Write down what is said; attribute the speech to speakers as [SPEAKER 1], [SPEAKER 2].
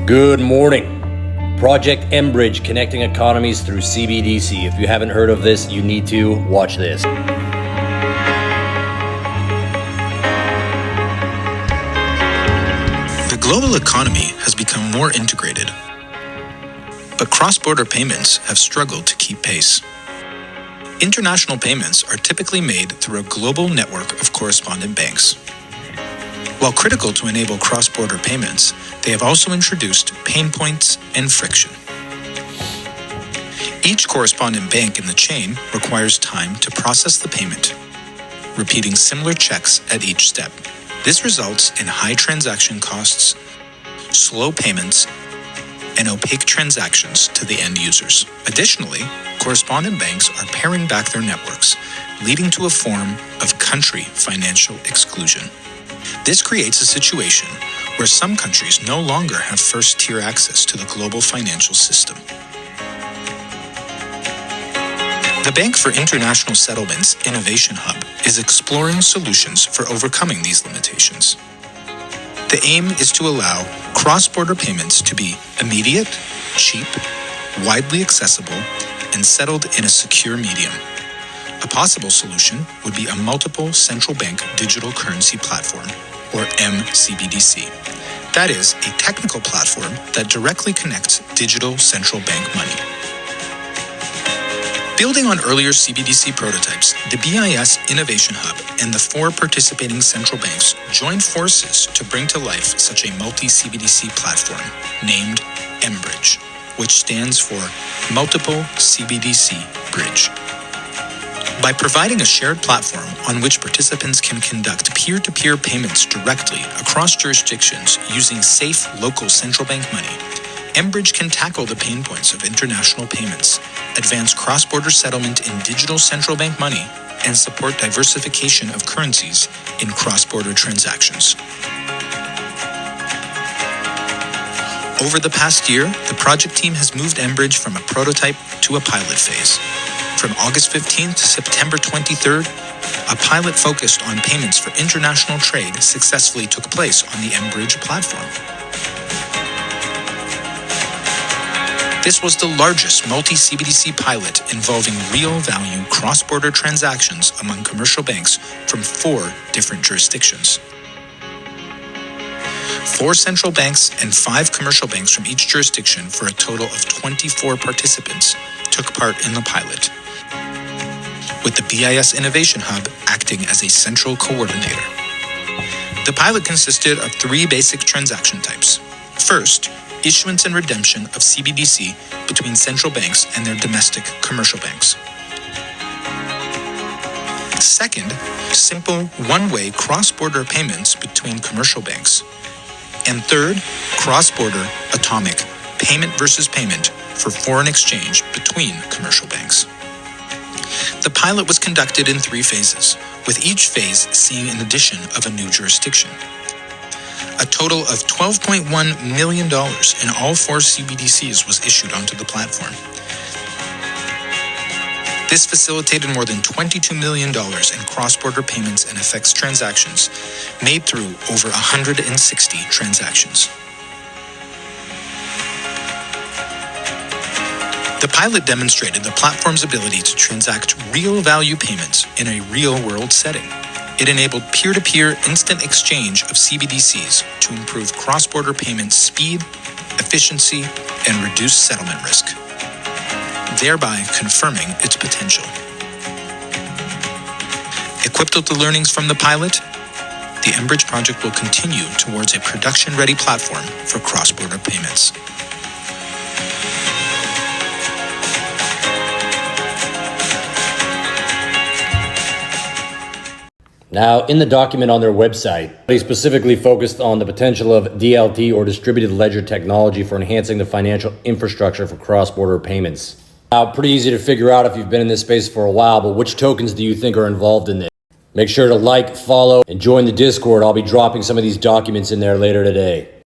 [SPEAKER 1] Good morning. Project mBridge, connecting economies through CBDC. If you haven't heard of this, you need to watch this.
[SPEAKER 2] The global economy has become more integrated, but cross-border payments have struggled to keep pace. International payments are typically made through a global network of correspondent banks. While critical to enable cross-border payments, they have also introduced pain points and friction. Each correspondent bank in the chain requires time to process the payment, repeating similar checks at each step. This results in high transaction costs, slow payments, and opaque transactions to the end users. Additionally, correspondent banks are paring back their networks, leading to a form of country financial exclusion. This creates a situation where some countries no longer have first-tier access to the global financial system. The Bank for International Settlements Innovation Hub is exploring solutions for overcoming these limitations. The aim is to allow cross-border payments to be immediate, cheap, widely accessible, and settled in a secure medium. A possible solution would be a multiple central bank digital currency platform, or mCBDC. That is a technical platform that directly connects digital central bank money. Building on earlier CBDC prototypes, the BIS Innovation Hub and the 4 participating central banks joined forces to bring to life such a multi-CBDC platform named mBridge, which stands for Multiple CBDC Bridge. By providing a shared platform on which participants can conduct peer-to-peer payments directly across jurisdictions using safe local central bank money, mBridge can tackle the pain points of international payments, advance cross-border settlement in digital central bank money, and support diversification of currencies in cross-border transactions. Over the past year, the project team has moved mBridge from a prototype to a pilot phase. From August 15th to September 23rd, a pilot focused on payments for international trade successfully took place on the mBridge platform. This was the largest multi-CBDC pilot involving real-value cross-border transactions among commercial banks from 4 different jurisdictions. 4 central banks and 5 commercial banks from each jurisdiction, for a total of 24 participants, took part in the pilot, with the BIS Innovation Hub acting as a central coordinator. The pilot consisted of 3 basic transaction types. First, issuance and redemption of CBDC between central banks and their domestic commercial banks. Second, simple one-way cross-border payments between commercial banks. And third, cross-border atomic payment versus payment for foreign exchange between commercial banks. The pilot was conducted in 3 phases, with each phase seeing an addition of a new jurisdiction. A total of $12.1 million in all 4 CBDCs was issued onto the platform. This facilitated more than $22 million in cross-border payments and FX transactions made through over 160 transactions. The pilot demonstrated the platform's ability to transact real-value payments in a real-world setting. It enabled peer-to-peer instant exchange of CBDCs to improve cross-border payment speed, efficiency, and reduce settlement risk, thereby confirming its potential. Equipped with the learnings from the pilot, the mBridge project will continue towards a production-ready platform for cross-border payments.
[SPEAKER 1] Now, in the document on their website, they specifically focused on the potential of DLT, or distributed ledger technology, for enhancing the financial infrastructure for cross-border payments. Now, pretty easy to figure out if you've been in this space for a while, but which tokens do you think are involved in this? Make sure to like, follow, and join the Discord. I'll be dropping some of these documents in there later today.